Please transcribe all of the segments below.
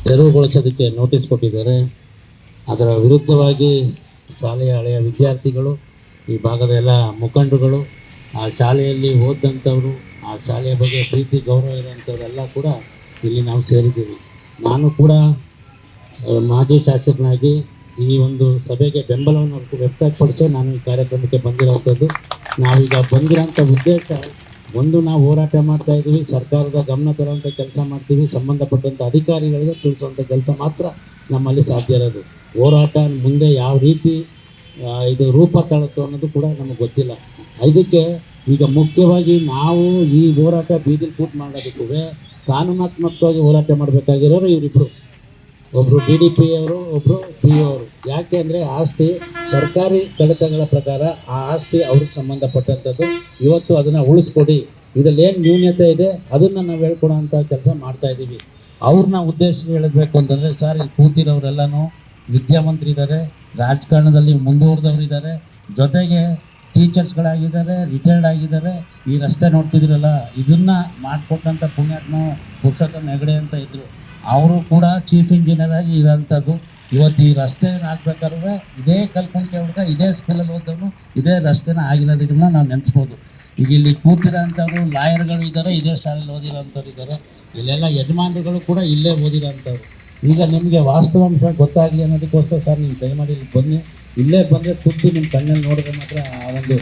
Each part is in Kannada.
ತೆರವುಗೊಳಿಸೋದಕ್ಕೆ ನೋಟಿಸ್ ಕೊಟ್ಟಿದ್ದಾರೆ. ಅದರ ವಿರುದ್ಧವಾಗಿ ಶಾಲೆಯ ಹಳೆಯ ವಿದ್ಯಾರ್ಥಿಗಳು, ಈ ಭಾಗದ ಎಲ್ಲ ಮುಖಂಡರುಗಳು, ಆ ಶಾಲೆಯಲ್ಲಿ ಓದಂಥವರು, ಆ ಶಾಲೆಯ ಬಗ್ಗೆ ಪ್ರೀತಿ ಗೌರವ ಇರೋಂಥವರೆಲ್ಲ ಕೂಡ ಇಲ್ಲಿ ನಾವು ಸೇರಿದ್ದೀವಿ. ನಾನು ಕೂಡ ಮಾಜಿ ಶಾಸಕನಾಗಿ ಈ ಒಂದು ಸಭೆಗೆ ಬೆಂಬಲವನ್ನು ವ್ಯಕ್ತಪಡಿಸಿ ನಾನು ಈ ಕಾರ್ಯಕ್ರಮಕ್ಕೆ ಬಂದಿರೋಂಥದ್ದು. ನಾವೀಗ ಬಂದಿರೋಂಥ ಉದ್ದೇಶ ಒಂದು, ನಾವು ಹೋರಾಟ ಮಾಡ್ತಾಯಿದ್ದೀವಿ, ಸರ್ಕಾರದ ಗಮನ ತರುವಂಥ ಕೆಲಸ ಮಾಡ್ತೀವಿ, ಸಂಬಂಧಪಟ್ಟಂಥ ಅಧಿಕಾರಿಗಳಿಗೆ ತಿಳಿಸುವಂಥ ಕೆಲಸ ಮಾತ್ರ ನಮ್ಮಲ್ಲಿ ಸಾಧ್ಯ ಇರೋದು. ಹೋರಾಟ ಮುಂದೆ ಯಾವ ರೀತಿ ಇದು ರೂಪ ತಾಳುತ್ತೋ ಅನ್ನೋದು ಕೂಡ ನಮಗೆ ಗೊತ್ತಿಲ್ಲ. ಇದಕ್ಕೆ ಈಗ ಮುಖ್ಯವಾಗಿ ನಾವು ಈ ಹೋರಾಟ ಬೀದಿಲಿ ಕೂತು ಮಾಡೋದಕ್ಕೂ ಕಾನೂನಾತ್ಮಕವಾಗಿ ಹೋರಾಟ ಮಾಡಬೇಕಾಗಿರೋರು ಇವರಿಬ್ಬರು, ಒಬ್ಬರು DDP ಅವರು, ಒಬ್ಬರು PO ಅವರು. ಯಾಕೆ ಅಂದರೆ ಆಸ್ತಿ ಸರ್ಕಾರಿ ಕಡತಗಳ ಪ್ರಕಾರ ಆ ಆಸ್ತಿ ಅವ್ರಿಗೆ ಸಂಬಂಧಪಟ್ಟಂಥದ್ದು. ಇವತ್ತು ಅದನ್ನು ಉಳಿಸ್ಕೊಡಿ, ಇದರಲ್ಲಿ ಏನು ನ್ಯೂನ್ಯತೆ ಇದೆ ಅದನ್ನು ನಾವು ಹೇಳ್ಕೊಡೋ ಅಂಥ ಕೆಲಸ ಮಾಡ್ತಾಯಿದ್ದೀವಿ. ಅವ್ರನ್ನ ಉದ್ದೇಶ ಹೇಳಬೇಕು ಅಂತಂದರೆ, ಸರ್ ಇಲ್ಲಿ ಕೂತಿರೋರೆಲ್ಲನೂ ವಿದ್ಯಾವಂತರಿದ್ದಾರೆ, ರಾಜಕಾರಣದಲ್ಲಿ ಮುಂದುವರೆದವರಿದ್ದಾರೆ, ಜೊತೆಗೆ ಟೀಚರ್ಸ್ಗಳಾಗಿದ್ದಾರೆ, ರಿಟೈರ್ಡ್ ಆಗಿದ್ದಾರೆ. ಈ ರಸ್ತೆ ನೋಡ್ತಿದ್ದೀರಲ್ಲ, ಇದನ್ನು ಮಾಡಿಕೊಟ್ಟಂಥ ಪುಣ್ಯಾತ್ಮ ಪುರುಷೋತ್ತಮ ಹೆಗಡೆ ಅಂತ ಇದ್ದರು, ಅವರು ಕೂಡ ಚೀಫ್ ಇಂಜಿನಿಯರ್ ಆಗಿ ಇರೋಂಥದ್ದು. ಇವತ್ತು ಈ ರಸ್ತೆ ಹಾಕ್ಬೇಕಾದ್ರೆ ಇದೇ ಕಲ್ಪನಿಕೆ ಹುಡುಗ, ಇದೇ ಸ್ಕೂಲಲ್ಲಿ ಓದೋನು, ಇದೇ ರಸ್ತೆನ ಆಗಿರೋದನ್ನ ನಾವು ನೆನೆಸ್ಬೋದು. ಈಗ ಇಲ್ಲಿ ಕೂತಿರೋಂಥವ್ರು ಲಾಯರ್ಗಳು ಇದ್ದಾರೆ, ಇದೇ ಶಾಲೆಯಲ್ಲಿ ಓದಿರೋಂಥವ್ರು ಇದ್ದಾರೆ, ಇಲ್ಲೆಲ್ಲ ಯಜಮಾನರುಗಳು ಕೂಡ ಇಲ್ಲೇ ಓದಿರೋಂಥವ್ರು. ಈಗ ನಿಮಗೆ ವಾಸ್ತವಾಂಶ ಗೊತ್ತಾಗಲಿ ಅನ್ನೋದಕ್ಕೋಸ್ಕರ ಸರ್ ನೀವು ದಯಮಾಡಿ ಇಲ್ಲಿ ಬನ್ನಿ, ಇಲ್ಲೇ ಬಂದರೆ ಕೂತು ನಿಮ್ಮ ಕಣ್ಣಲ್ಲಿ ನೋಡಿದ್ರೆ ಮಾತ್ರ ಆ ಒಂದು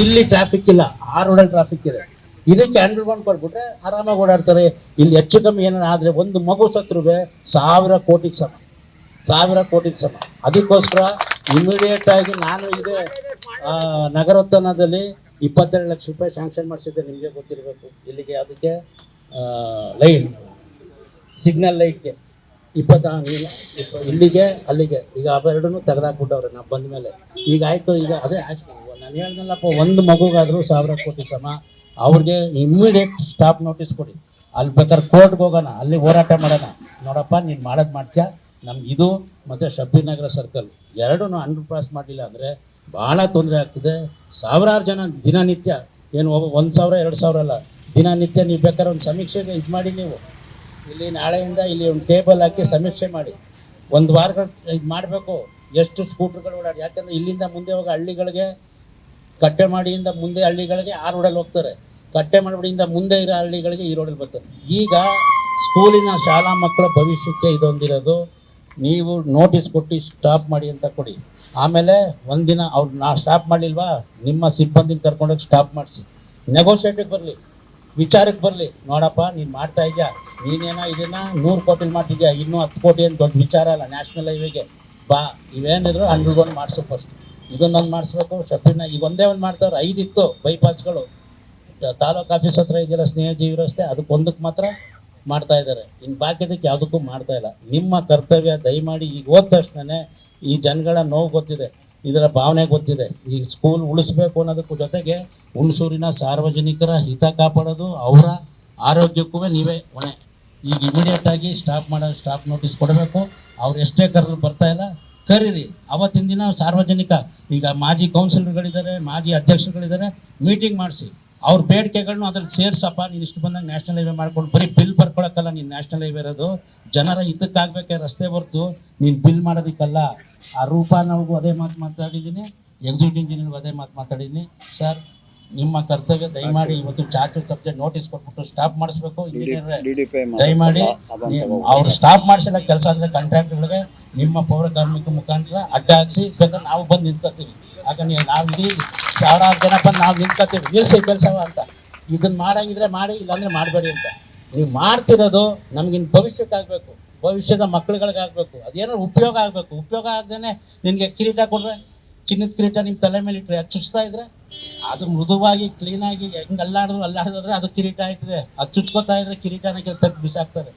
ಇಲ್ಲಿ ಟ್ರಾಫಿಕ್ ಇಲ್ಲ, ಆ ರೋಡಲ್ಲಿ ಟ್ರಾಫಿಕ್ ಇದೆ. ಇದಕ್ಕೆ ಅಂಡರ್ಗ್ರೌಂಡ್ ಕೊಟ್ಬಿಟ್ರೆ ಆರಾಮಾಗಿ ಓಡಾಡ್ತಾರೆ. ಇಲ್ಲಿ ಹೆಚ್ಚು ಕಮ್ಮಿ ಏನಾರು ಆದರೆ ಒಂದು ಮಗು ಸತ್ರೂ 1000 ಕೋಟಿಗೆ ಸಮ, 1000 ಕೋಟಿಗೆ ಸಮ. ಅದಕ್ಕೋಸ್ಕರ ಇಮಿಡಿಯೇಟಾಗಿ ನಾನು ಇದೇ ನಗರೋತ್ಥಾನದಲ್ಲಿ 22 ಲಕ್ಷ ರೂಪಾಯಿ ಸ್ಯಾಂಕ್ಷನ್ ಮಾಡಿಸಿದ್ದೆ, ನಿಮಗೆ ಗೊತ್ತಿರಬೇಕು. ಇಲ್ಲಿಗೆ ಅದಕ್ಕೆ ಲೈನ್ ಸಿಗ್ನಲ್ ಲೈಟ್ಗೆ ಇಲ್ಲಿಗೆ ಅಲ್ಲಿಗೆ ಈಗ ಅವೆರಡೂ ತೆಗೆದಾಕ್ಬಿಟ್ಟವ್ರೆ ನಾವು ಬಂದ ಮೇಲೆ. ಈಗ ಆಯಿತು, ಈಗ ಅದೇ ನಾನು ಹೇಳ್ದಲ್ಲಪ್ಪ, ಒಂದು ಮಗುಗಾದರೂ 1000 ಕೋಟಿ ಸಮ. ಅವ್ರಿಗೆ ಇಮ್ಮಿಡಿಯೇಟ್ ಸ್ಟಾಪ್ ನೋಟಿಸ್ ಕೊಡಿ. ಅಲ್ಲಿ ಬೇಕಾದ್ರೆ ಕೋರ್ಟ್ಗೆ ಹೋಗೋಣ, ಅಲ್ಲಿ ಹೋರಾಟ ಮಾಡೋಣ. ನೋಡಪ್ಪ, ನೀನು ಮಾಡೋದು ಮಾಡ್ತೀಯಾ, ನಮ್ಗೆ ಇದು ಮತ್ತು ಶಬ್ಬೀರ್ ನಗರ ಸರ್ಕಲ್ ಎರಡೂ ಅಂಡರ್ ಪಾಸ್ ಮಾಡಲಿಲ್ಲ ಅಂದರೆ ಭಾಳ ತೊಂದರೆ ಆಗ್ತದೆ. ಸಾವಿರಾರು ಜನ ದಿನನಿತ್ಯ, ಏನು 1000 2000 ಅಲ್ಲ, ದಿನನಿತ್ಯ ನೀವು ಬೇಕಾದ್ರೆ ಒಂದು ಸಮೀಕ್ಷೆಗೆ ಇದು ಮಾಡಿ, ನೀವು ಇಲ್ಲಿ ನಾಳೆಯಿಂದ ಇಲ್ಲಿ ಒಂದು ಟೇಬಲ್ ಹಾಕಿ ಸಮೀಕ್ಷೆ ಮಾಡಿ, ಒಂದು ವಾರಗಳು ಇದು ಮಾಡಬೇಕು. ಎಷ್ಟು ಸ್ಕೂಟ್ರ್ಗಳು ಓಡಾಡಿ, ಯಾಕಂದರೆ ಇಲ್ಲಿಂದ ಮುಂದೆ ಹೋಗೋ ಹಳ್ಳಿಗಳಿಗೆ, ಕಟ್ಟೆಮಾಡಿಯಿಂದ ಮುಂದೆ ಹಳ್ಳಿಗಳಿಗೆ ಆ ರೋಡಲ್ಲಿ ಹೋಗ್ತಾರೆ, ಕಟ್ಟೆಮಾಡಿಯಿಂದ ಮುಂದೆ ಇರೋ ಹಳ್ಳಿಗಳಿಗೆ ಈ ರೋಡಲ್ಲಿ ಬರ್ತಾರೆ. ಈಗ ಸ್ಕೂಲಿನ ಶಾಲಾ ಮಕ್ಕಳ ಭವಿಷ್ಯಕ್ಕೆ ಇದೊಂದಿರೋದು. ನೀವು ನೋಟಿಸ್ ಕೊಟ್ಟು ಸ್ಟಾಪ್ ಮಾಡಿ ಅಂತ ಕೊಡಿ. ಆಮೇಲೆ ಒಂದಿನ ಅವ್ರು ಸ್ಟಾಪ್ ಮಾಡಲಿಲ್ವಾ, ನಿಮ್ಮ ಸಿಬ್ಬಂದಿನ ಕರ್ಕೊಂಡೋಗಿ ಸ್ಟಾಪ್ ಮಾಡಿಸಿ, ನೆಗೋಷಿಯೇಟಿಗೆ ಬರಲಿ, ವಿಚಾರಕ್ಕೆ ಬರಲಿ. ನೋಡಪ್ಪ, ನೀನು ಮಾಡ್ತಾ ಇದೆಯಾ, ನೀನೇನೋ ಇದನ್ನು 100 ಕೋಟಿಲಿ ಮಾಡ್ತಿದ್ಯಾ, ಇನ್ನೂ 10 ಕೋಟಿ ಏನು ದೊಡ್ಡ ವಿಚಾರ ಅಲ್ಲ. ನ್ಯಾಷನಲ್ ಹೈವೇಗೆ ಬಾ, ಇವೇನಿದ್ರು ಅಂಡರ್ಗ್ರೌಂಡ್ ಮಾಡಿಸೋ ಫಸ್ಟ್, ಇದನ್ನೊಂದು ಮಾಡಿಸ್ಬೇಕು. ಶಬ್ಬೀರ್ನ ಈಗ ಒಂದೇ ಒಂದು ಮಾಡ್ತಾವ್ರೆ, 5 ಇತ್ತು ಬೈಪಾಸ್ಗಳು ತಾಲೂಕು ಆಫೀಸ್ ಹತ್ರ ಇದೆಯಲ್ಲ, ಸ್ನೇಹಜೀವಿ ರಸ್ತೆ, ಅದಕ್ಕೊಂದಕ್ಕೆ ಮಾತ್ರ ಮಾಡ್ತಾ ಇದ್ದಾರೆ. ಇನ್ನು ಬಾಕಿದಕ್ಕೆ ಯಾವುದಕ್ಕೂ ಮಾಡ್ತಾ ಇಲ್ಲ. ನಿಮ್ಮ ಕರ್ತವ್ಯ ದಯಮಾಡಿ ಈಗ ಹೋದ ತಕ್ಷಣವೇ ಈ ಜನಗಳ ನೋವು ಗೊತ್ತಿದೆ, ಇದರ ಭಾವನೆ ಗೊತ್ತಿದೆ. ಈ ಸ್ಕೂಲ್ ಉಳಿಸ್ಬೇಕು ಅನ್ನೋದಕ್ಕೂ ಜೊತೆಗೆ ಹುಣಸೂರಿನ ಸಾರ್ವಜನಿಕರ ಹಿತ ಕಾಪಾಡೋದು, ಅವರ ಆರೋಗ್ಯಕ್ಕೂ ನೀವೇ ಹೊಣೆ. ಈಗ ಇಮಿಡಿಯೇಟಾಗಿ ಸ್ಟಾಪ್ ನೋಟಿಸ್ ಕೊಡಬೇಕು. ಅವ್ರು ಎಷ್ಟೇ ಕರೆದ್ರು ಬರ್ತಾ ಇಲ್ಲ, ಕರೀರಿ. ಅವತ್ತಿನ ದಿನ ಸಾರ್ವಜನಿಕ, ಈಗ ಮಾಜಿ ಕೌನ್ಸಿಲರ್ಗಳಿದ್ದಾರೆ, ಮಾಜಿ ಅಧ್ಯಕ್ಷರುಗಳಿದ್ದಾರೆ, ಮೀಟಿಂಗ್ ಮಾಡಿಸಿ ಅವ್ರ ಬೇಡಿಕೆಗಳನ್ನೂ ಅದ್ರಲ್ಲಿ ಸೇರ್ಸಪ್ಪ. ನೀನು ಇಷ್ಟು ಬಂದಾಗ ನ್ಯಾಷನಲ್ ಹೈವೇ ಮಾಡ್ಕೊಂಡು ಬರೀ ಬಿಲ್ ಬರ್ಕೊಳಕ್ಕಲ್ಲ ನೀನು ನ್ಯಾಷನಲ್ ಹೈವೇ ಇರೋದು, ಜನರ ಹಿತಕ್ಕಾಗಬೇಕೆ ರಸ್ತೆ ಹೊರ್ತು ನೀನು ಬಿಲ್ ಮಾಡೋದಕ್ಕಲ್ಲ. ಆ ರೂಪ ನಾವು ಅದೇ ಮಾತು ಮಾತಾಡಿದ್ದೀನಿ, ಎಕ್ಸಿಕ್ಯೂಟಿವ್ ಇಂಜಿನಿಯರ್ಗೂ ಅದೇ ಮಾತು ಮಾತಾಡಿದ್ದೀನಿ. ಸರ್, ನಿಮ್ಮ ಕರ್ತವ್ಯ ದಯಮಾಡಿ ಇವತ್ತು ಚಾಚು ತಪ್ಪದೆ ನೋಟಿಸ್ ಕೊಟ್ಬಿಟ್ಟು ಸ್ಟಾಪ್ ಮಾಡಿಸ್ಬೇಕು. ಇಂಜಿನಿಯರ್ ದಯಮಾಡಿ ಅವ್ರು ಸ್ಟಾಪ್ ಮಾಡಿಸಿಲ್ಲ ಕೆಲಸ ಅಂದರೆ ಕಾಂಟ್ರಾಕ್ಟ್ಗಳಿಗೆ ನಿಮ್ಮ ಪೌರ ಕಾರ್ಮಿಕ ಮುಖಾಂತರ ಅಡ್ಡ ಹಾಕ್ಸಿ, ಬೇಕಾದ್ರೆ ನಾವು ಬಂದು ನಿಂತ್ಕೊತೀವಿ. ಯಾಕಂದ್ರೆ ನಾವು ಇಡೀ 1000 ಜನ ಬಂದು ನಾವು ನಿಂತ್ಕೊತೀವಿ, ನಿಲ್ಲಿಸಿ ಕೆಲಸವ ಅಂತ. ಇದನ್ನು ಮಾಡಂಗಿದ್ರೆ ಮಾಡಿ, ಇಲ್ಲಾಂದರೆ ಮಾಡಬೇಡಿ ಅಂತ. ನೀವು ಮಾಡ್ತಿರೋದು ನಮಗಿನ್ನು ಭವಿಷ್ಯಕ್ಕಾಗಬೇಕು, ಭವಿಷ್ಯದ ಮಕ್ಕಳುಗಳಿಗಾಗಬೇಕು, ಅದೇನೋ ಉಪಯೋಗ ಆಗಬೇಕು. ಉಪಯೋಗ ಆಗದೇನೆ ನಿನಗೆ ಕಿರೀಟ ಕೊಡ್ರೆ, ಚಿನ್ನದ ಕಿರೀಟ ನಿಮ್ಮ ತಲೆ ಮೇಲೆ ಇಟ್ಟರೆ ಅದು ಚುಚ್ತಾ ಇದ್ರೆ, ಅದು ಮೃದುವಾಗಿ ಕ್ಲೀನಾಗಿ ಹೆಂಗೆ ಅಲ್ಲಾಡಿದ್ರೆ ಅದು ಕಿರೀಟ ಆಯ್ತದೆ. ಅದು ಚುಚ್ಕೋತಾ ಇದ್ರೆ ಕಿರೀಟನ ತೆಗೆದು ಬಿಸಾಕ್ತಾರೆ.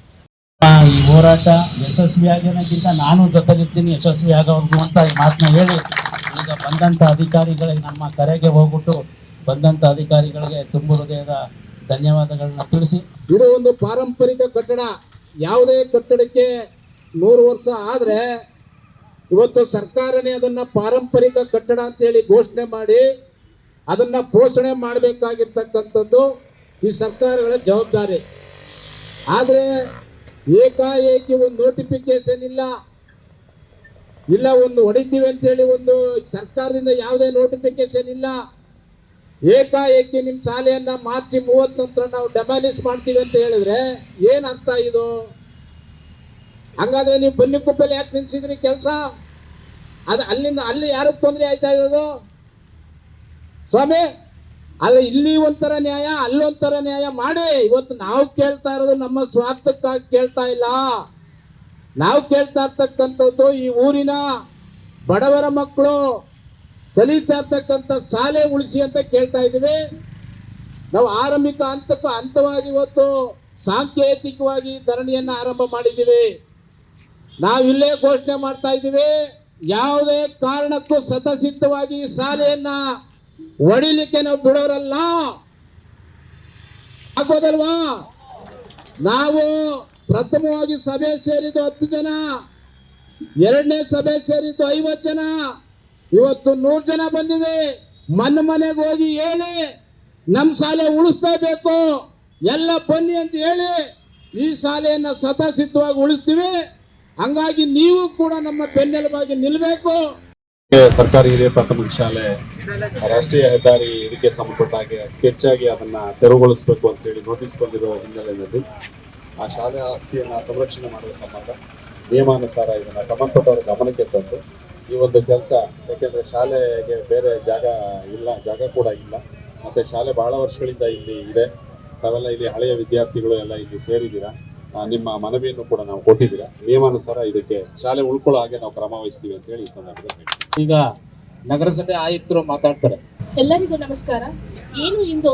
ಈ ಹೋರಾಟ ಯಶಸ್ವಿಯಾಗೋಕ್ಕಿಂತ ನಾನು ಜೊತೆಲಿರ್ತೀನಿ, ಯಶಸ್ವಿ ಆಗೋವರೆಗೂ ಅಂತ ಈ ಮಾತನ್ನ ಹೇಳಿ, ಈಗ ಬಂದಂಥ ಅಧಿಕಾರಿಗಳಿಗೆ, ನಮ್ಮ ಕರೆಗೆ ಹೋಗ್ಬಿಟ್ಟು ಬಂದಂಥ ಅಧಿಕಾರಿಗಳಿಗೆ ತುಂಬ ಹೃದಯದ ಧನ್ಯವಾದಗಳನ್ನ ತಿಳಿಸಿ. ಇದು ಒಂದು ಪಾರಂಪರಿಕ ಕಟ್ಟಡ. ಯಾವುದೇ ಕಟ್ಟಡಕ್ಕೆ 100 ವರ್ಷ ಆದರೆ ಇವತ್ತು ಸರ್ಕಾರನೇ ಅದನ್ನ ಪಾರಂಪರಿಕ ಕಟ್ಟಡ ಅಂತೇಳಿ ಘೋಷಣೆ ಮಾಡಿ ಅದನ್ನ ಪೋಷಣೆ ಮಾಡಬೇಕಾಗಿರ್ತಕ್ಕಂಥದ್ದು ಈ ಸರ್ಕಾರಗಳ ಜವಾಬ್ದಾರಿ. ಆದರೆ ಏಕಾಏಕಿ ಒಂದು ನೋಟಿಫಿಕೇಶನ್ ಇಲ್ಲ ಒಂದು ಹೊಡಿತೀವಿ ಅಂತ ಹೇಳಿ ಒಂದು ಸರ್ಕಾರದಿಂದ ಯಾವುದೇ ನೋಟಿಫಿಕೇಶನ್ ಇಲ್ಲ. ಏಕಾಏಕಿ ನಿಮ್ ಶಾಲೆಯನ್ನ ಮಾರ್ಚ್ 30 ನಂತರ ನಾವು ಡೆಮಾಲಿಷ್ ಮಾಡ್ತೀವಿ ಅಂತ ಹೇಳಿದ್ರೆ ಏನ್ ಅರ್ಥ ಇದು? ಹಂಗಾದ್ರೆ ನೀವು ಬನ್ನಿಕೊಪ್ಪಲ್ಲಿ ಯಾಕೆ ನಿಲ್ಸಿದ್ರಿ ಕೆಲಸ? ಅಲ್ಲಿಂದ ಅಲ್ಲಿ ಯಾರಿಗೆ ತೊಂದರೆ ಆಯ್ತಾ ಇರೋದು ಸ್ವಾಮಿ? ಆದ್ರೆ ಇಲ್ಲಿ ಒಂಥರ ನ್ಯಾಯ, ಅಲ್ಲೊಂಥರ ನ್ಯಾಯ ಮಾಡಿ. ಇವತ್ತು ನಾವು ಕೇಳ್ತಾ ಇರೋದು ನಮ್ಮ ಸ್ವಾರ್ಥಕ್ಕಾಗಿ ಕೇಳ್ತಾ ಇಲ್ಲ. ನಾವು ಕೇಳ್ತಾ ಇರ್ತಕ್ಕಂಥದ್ದು ಈ ಊರಿನ ಬಡವರ ಮಕ್ಕಳು ಕಲಿತಾ ಇರ್ತಕ್ಕಂಥ ಶಾಲೆ ಉಳಿಸಿ ಅಂತ ಕೇಳ್ತಾ ಇದೀವಿ. ನಾವು ಆರಂಭಿಕ ಹಂತವಾಗಿ ಇವತ್ತು ಸಾಂಕೇತಿಕವಾಗಿ ಧರಣಿಯನ್ನ ಆರಂಭ ಮಾಡಿದ್ದೀವಿ. ನಾವಿಲ್ಲೇ ಘೋಷಣೆ ಮಾಡ್ತಾ ಇದ್ದೀವಿ, ಯಾವುದೇ ಕಾರಣಕ್ಕೂ ಸತಸಿದ್ಧವಾಗಿ ಈ ಶಾಲೆಯನ್ನ ಹೊಡಿಲಿಕ್ಕೆ ನಾವು ಬಿಡೋರಲ್ಲ. ಆಗೋದಲ್ವಾ? ನಾವು ಪ್ರಥಮವಾಗಿ ಸಭೆ ಸೇರಿದ್ದು 10 ಜನ, ಎರಡನೇ ಸಭೆ ಸೇರಿದ್ದು 50 ಜನ, ಇವತ್ತು 100 ಜನ ಬಂದಿವೆ. ಮನೆಗೆ ಹೋಗಿ ಹೇಳಿ ನಮ್ಮ ಶಾಲೆ ಉಳಿಸ್ಲೇಬೇಕು, ಎಲ್ಲ ಬನ್ನಿ ಅಂತ ಹೇಳಿ ಈ ಶಾಲೆಯನ್ನ ಸತಸಿದ್ಧವಾಗಿ ಉಳಿಸ್ತೀವಿ. ಹಂಗಾಗಿ ನೀವು ಕೂಡ ನಮ್ಮ ಬೆನ್ನೆಲುಬಾಗಿ ನಿಲ್ಲಬೇಕು. ಸರ್ಕಾರಿ ಹಿರಿಯ ಪ್ರಾಥಮಿಕ ಶಾಲೆ ರಾಷ್ಟ್ರೀಯ ಹೆದ್ದಾರಿ ಇದಕ್ಕೆ ಸಂಬಂಧಪಟ್ಟ ಹಾಗೆ ಸ್ಕೆಚ್ ಆಗಿ ಅದನ್ನ ತೆರವುಗೊಳಿಸಬೇಕು ಅಂತ ಹೇಳಿ ನೋಟಿಸ್ ಬಂದಿರುವ ಹಿನ್ನೆಲೆಯಲ್ಲಿ ಆ ಶಾಲೆ ಆಸ್ತಿಯನ್ನ ಸಂರಕ್ಷಣೆ ಮಾಡುವ ಸಂಬಂಧ ನಿಯಮಾನುಸಾರ ಇದನ್ನ ಸಂಬಂಧಪಟ್ಟವರ ಗಮನಕ್ಕೆ ತಂದು ಈ ಒಂದು ಕೆಲಸ, ಯಾಕೆಂದ್ರೆ ಶಾಲೆಗೆ ಬೇರೆ ಜಾಗ ಕೂಡ ಇಲ್ಲ, ಮತ್ತೆ ಶಾಲೆ ಬಹಳ ವರ್ಷಗಳಿಂದ ಇಲ್ಲಿ ಇದೆ. ತಾವೆಲ್ಲ ಇಲ್ಲಿ ಹಳೆಯ ವಿದ್ಯಾರ್ಥಿಗಳು ಎಲ್ಲ ಇಲ್ಲಿ ಸೇರಿದ್ದೀರಾ, ನಿಮ್ಮ ಮನವಿಯನ್ನು ಕೂಡ ನಾವು ಕೊಟ್ಟಿದ್ದೀರಾ. ನಿಯಮಾನುಸಾರ ಇದಕ್ಕೆ ಶಾಲೆ ಉಳ್ಕೊಳ್ಳೋ ಹಾಗೆ ನಾವು ಕ್ರಮ ವಹಿಸ್ತೀವಿ ಅಂತ ಹೇಳಿ ಈ ಸಂದರ್ಭದಲ್ಲಿ ಈಗ ನಗರಸಭೆ ಆಯುಕ್ತರು ಮಾತಾಡ್ತಾರೆ. ಎಲ್ಲರಿಗೂ ನಮಸ್ಕಾರ. ಏನು ಇಂದು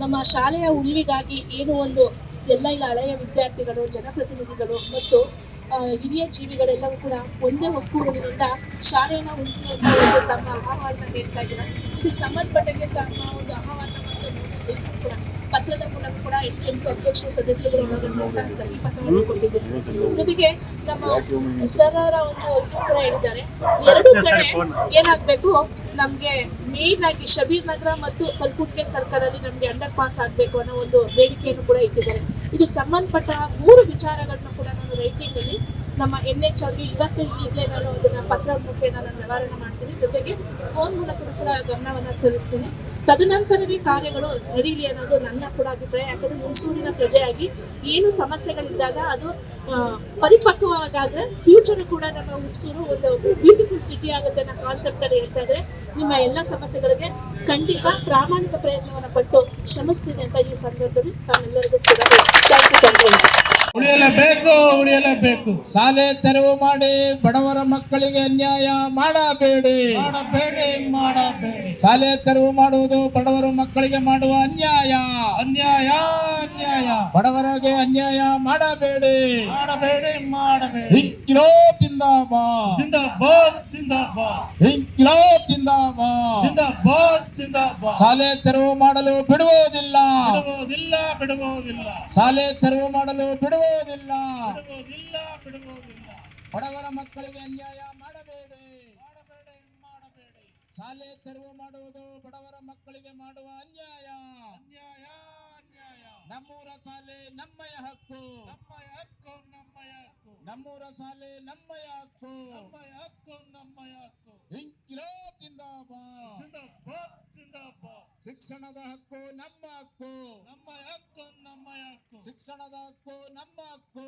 ನಮ್ಮ ಶಾಲೆಯ ಉಳಿವಿಗಾಗಿ ಏನು ಒಂದು ಎಲ್ಲ ಹಳೆಯ ವಿದ್ಯಾರ್ಥಿಗಳು, ಜನಪ್ರತಿನಿಧಿಗಳು ಮತ್ತು ಹಿರಿಯ ಜೀವಿಗಳೆಲ್ಲವೂ ಕೂಡ ಒಂದೇ ಒಕ್ಕೂರಿನಿಂದ ಶಾಲೆಯನ್ನು ಉಳಿಸುವಂತ ಒಂದು ತಮ್ಮ ಆಹ್ವಾನ ಹೇಳ್ತಾ ಇದ್ದಾರೆ. ಇದಕ್ಕೆ ಸಂಬಂಧಪಟ್ಟಂಗೆ ತಮ್ಮ ಒಂದು ಆಹ್ವಾನ ಮತ್ತು ಇದಕ್ಕೂ ಕೂಡ ಪತ್ರದ ಮೂಲಕ ಕೂಡ ಎಸ್ಟಿಎಂಸಿ ಅಧ್ಯಕ್ಷ ಸದಸ್ಯರು ಒಳಗೊಂಡಂತಹ ಸಹಿ ಪತ್ರವನ್ನು ಕೊಟ್ಟಿದ್ದಾರೆ. ಜೊತೆಗೆ ನಮ್ಮ ಸರ್ ಅವರ ಒಂದು ಇದು ಕೂಡ ಹೇಳಿದ್ದಾರೆ, ಎರಡು ಕಡೆ ಏನಾಗಬೇಕು, ನಮ್ಗೆ ಮೇನ್ ಆಗಿ ಶಬೀರ್ ನಗರ ಮತ್ತು ಕಲ್ಕುಂಟೆ ಸರ್ಕಲಲ್ಲಿ ನಮ್ಗೆ ಅಂಡರ್ ಪಾಸ್ ಆಗಬೇಕು ಅನ್ನೋ ಒಂದು ಬೇಡಿಕೆಯನ್ನು ಕೂಡ ಇಟ್ಟಿದ್ದಾರೆ. ಇದಕ್ಕೆ ಸಂಬಂಧಪಟ್ಟ 3 ವಿಚಾರಗಳನ್ನು ಕೂಡ ನಾನು ರೈಟಿಂಗ್ ಅಲ್ಲಿ ನಮ್ಮ NH ಅವ್ರಿಗೆ ಈಗಲೇ ನಾನು ಅದನ್ನ ಪತ್ರ ಮುಖೇನ ನಾನು ನಿವಾರಣೆ ಮಾಡ್ತೀನಿ. ಜೊತೆಗೆ ಫೋನ್ ಮೂಲಕ ಕೂಡ ಗಮನವನ್ನ ಹರಿಸ್ತೀನಿ. ತದನಂತರವೇ ಕಾರ್ಯಗಳು ನಡೀಲಿ ಅನ್ನೋದು ನನ್ನ ಕೂಡ ಅಭಿಪ್ರಾಯ. ಯಾಕಂದ್ರೆ ಹುಣಸೂರಿನ ಪ್ರಜೆಯಾಗಿ ಏನು ಸಮಸ್ಯೆಗಳಿದ್ದಾಗ ಅದು ಪರಿಪಕ್ವವಾಗಾದ್ರೆ ಫ್ಯೂಚರ್ ಕೂಡ ನಮ್ಮ ಹುಣಸೂರು ಒಂದು ಬ್ಯೂಟಿಫುಲ್ ಸಿಟಿ ಆಗುತ್ತೆ ಅನ್ನೋ ಕಾನ್ಸೆಪ್ಟ್ ಅಲ್ಲಿ ಹೇಳ್ತಾ ಇದ್ರೆ ನಿಮ್ಮ ಎಲ್ಲ ಸಮಸ್ಯೆಗಳಿಗೆ ಖಂಡಿತ ಪ್ರಾಮಾಣಿಕ ಪ್ರಯತ್ನವನ್ನ ಪಟ್ಟು ಶ್ರಮಿಸ್ತೀನಿ ಅಂತ ಈ ಸಂದರ್ಭದಲ್ಲಿ ತಾವೆಲ್ಲರಿಗೂ ಕೂಡ ಉಳಿಯಲೇಬೇಕು. ಶಾಲೆ ತೆರವು ಮಾಡಿ ಬಡವರ ಮಕ್ಕಳಿಗೆ ಅನ್ಯಾಯ ಮಾಡಬೇಡಿ. ಶಾಲೆ ತೆರವು ಮಾಡುವುದು ಬಡವರ ಮಕ್ಕಳಿಗೆ ಮಾಡುವ ಅನ್ಯಾಯ. ಬಡವರಿಗೆ ಅನ್ಯಾಯ ಮಾಡಬೇಡಿ. ಇನ್ಕಿಲಾಬ್ ಜಿಂದಾಬಾದ್. ಇನ್ಕಿಲಾಬ್ ಜಿಂದಾಬಾದ್. ಶಾಲೆ ತೆರವು ಮಾಡಲು ಬಿಡುವುದಿಲ್ಲ. ಶಾಲೆ ತೆರವು ಮಾಡಲು ಬಿಡುವುದಿಲ್ಲ. ಬಡವರ ಮಕ್ಕಳಿಗೆ ಅನ್ಯಾಯ ಮಾಡಬೇಡಿ. ಶಾಲೆ ತೆರವು ಮಾಡುವುದು ಬಡವರ ಮಕ್ಕಳಿಗೆ ಮಾಡುವ ಅನ್ಯಾಯ. ನಮ್ಮೂರ ಶಾಲೆ ನಮ್ಮಯ ಹಕ್ಕು. ನಮ್ಮೂರ ಶಾಲೆ ನಮ್ಮಯ ಹಕ್ಕು. ಇನ್ಕಿಲಾಬ್ ಜಿಂದಾಬಾದ್. ಶಿಕ್ಷಣದ ಹಕ್ಕು ನಮ್ಮ ಹಕ್ಕು. ಶಿಕ್ಷಣದ ಹಕ್ಕು ನಮ್ಮ ಹಕ್ಕು.